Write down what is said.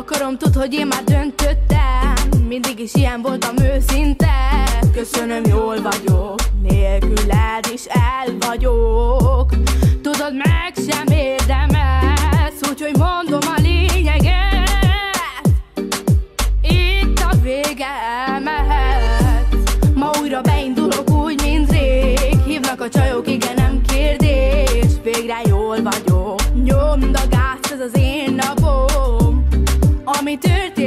akarom, tudd, hogy én már döntöttem. Mindig is ilyen voltam, őszinte. Köszönöm, jól vagyok, nélküled is el vagyok. Tudod, meg sem érdemelsz, úgyhogy mondom a lényeget. Itt a vége, elmehet. Ma újra beindulok úgy, mint rég. Hívnak a csajok, igen, nem kérdés. Végre jól vagyok, nyomd a gázt, ez az én napom. Ami történt